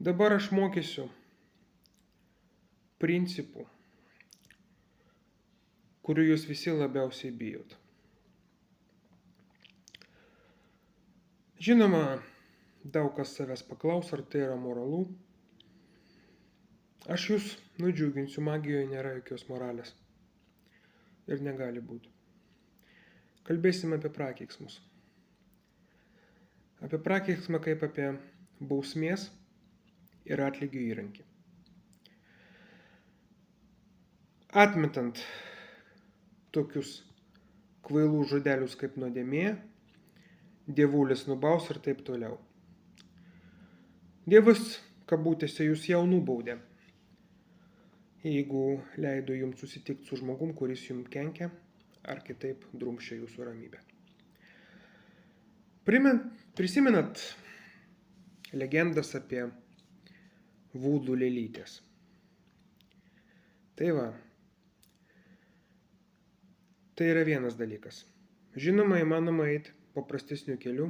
Dabar aš mokysiu principų, kurių jūs visi labiausiai bijot. Žinoma, daug kas savęs paklaus, ar tai yra moralu. Aš jūs nudžiuginsiu, magijoje nėra jokios moralės. Ir negali būti. Kalbėsime apie prakeiksmus. Apie prakeiksmą kaip apie bausmės ir atlygio įrankį. Atmetant tokius kvailų žodelius kaip nuodėmė, dievulis nubaus ir taip toliau. Dievas, kabutėse, jūs jau nubaudė, jeigu leido jums susitikti su žmogum, kuris jums kenkia, ar kitaip drumsčia jūsų ramybę. Prisimenat legendas apie vūdų lėlytės. Tai va, tai yra vienas dalykas. Žinoma, įmanoma eiti paprastesniu keliu,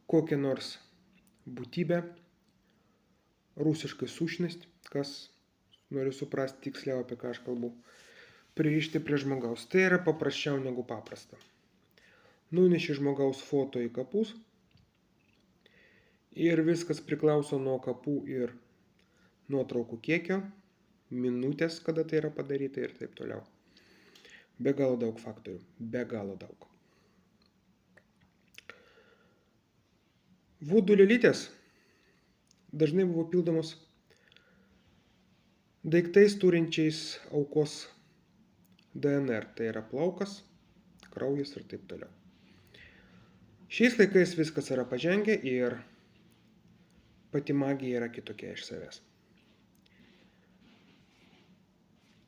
kokią nors būtybę, rusiškai sušnest, kas nori suprasti tiksliau, apie ką aš kalbu, pririšti prie žmogaus. Tai yra paprasčiau negu paprasta. Nuneši žmogaus foto į kapus ir viskas priklauso nuo kapų ir nuotraukų kiekio, minutės, kada tai yra padaryta ir taip toliau. Be galo daug faktorių, be galo daug. Vūdų lėlytės dažnai buvo pildomos daiktais turinčiais aukos DNR, tai yra plaukas, kraujas ir taip toliau. Šiais laikais viskas yra pažengę ir pati magija yra kitokia iš savęs.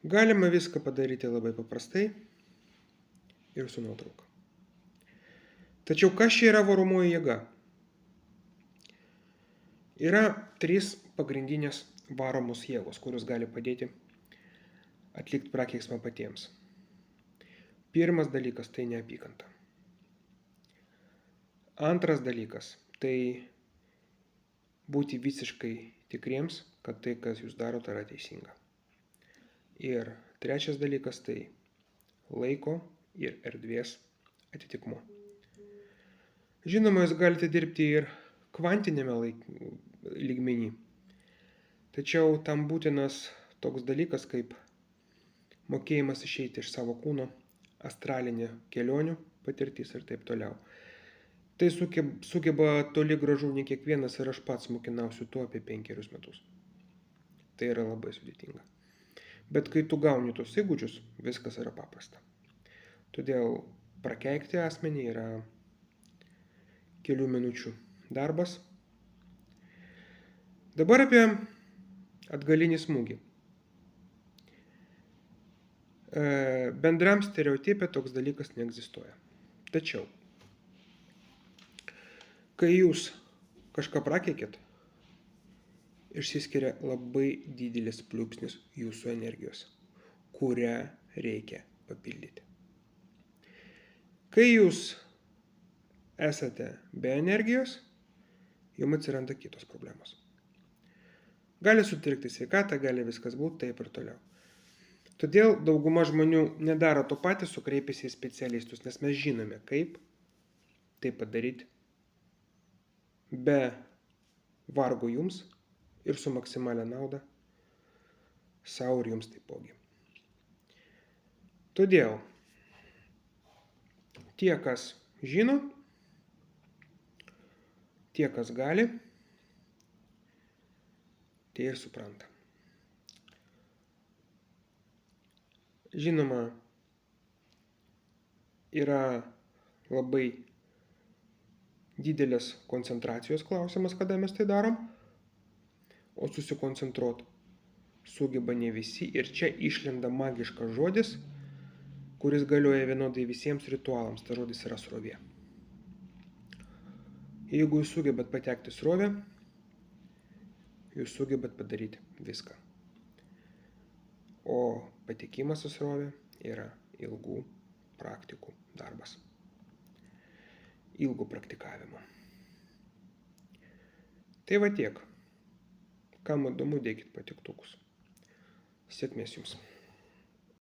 Galima viską padaryti labai paprastai ir su nuotrauka. Tačiau kas čia yra varomoji jėga? Yra 3 pagrindinės varomos jėgos, kurios gali padėti atlikti prakeiksmą patiems. Pirmas dalykas tai neapykanta. Antras dalykas tai būti visiškai tikriems, kad tai, kas jūs darote, yra teisinga. Ir trečias dalykas tai laiko ir erdvės atitikmuo. Žinoma, jūs galite dirbti ir kvantinėme lygmenį, tačiau tam būtinas toks dalykas kaip mokėjimas išeiti iš savo kūno, astralinė kelionių patirtis ir taip toliau. Tai sugeba toli gražu ne kiekvienas ir aš pats mokinausiu tuo apie 5 metus. Tai yra labai sudėtinga. Bet kai tu gauni tos įgūdžius, viskas yra paprasta. Todėl prakeikti asmenį yra kelių minučių darbas. Dabar apie atgalinį smūgį. Bendram stereotipe toks dalykas neegzistuoja. Tačiau, kai jūs kažką prakeikėt, išsiskiria labai didelis pliūpsnis jūsų energijos, kurią reikia papildyti. Kai jūs esate be energijos, jums atsiranda kitos problemos. Gali sutrikti sveikatą, gali viskas būti taip ir toliau. Todėl dauguma žmonių nedaro to patys, sukreipiasi į specialistus, nes mes žinome, kaip tai padaryti be vargo jums ir su maksimalia nauda sau ir jums taipogi. Todėl tie, kas žino, tie, kas gali, tie ir supranta. Žinoma, yra labai didelės koncentracijos klausimas, kada mes tai darom, o susikoncentruoti sugeba ne visi ir čia išlenda magiškas žodis, kuris galioja vienodai visiems ritualams, ta žodis yra srovė. Jeigu jūs sugebat patekti srovę, jūs sugebat padaryti viską. O patekimas į srovę yra ilgų praktikų darbas. Ilgo praktikavimo. Tai va tiek. Kam įdomu, dėkit patiktukus. Sėkmės jums.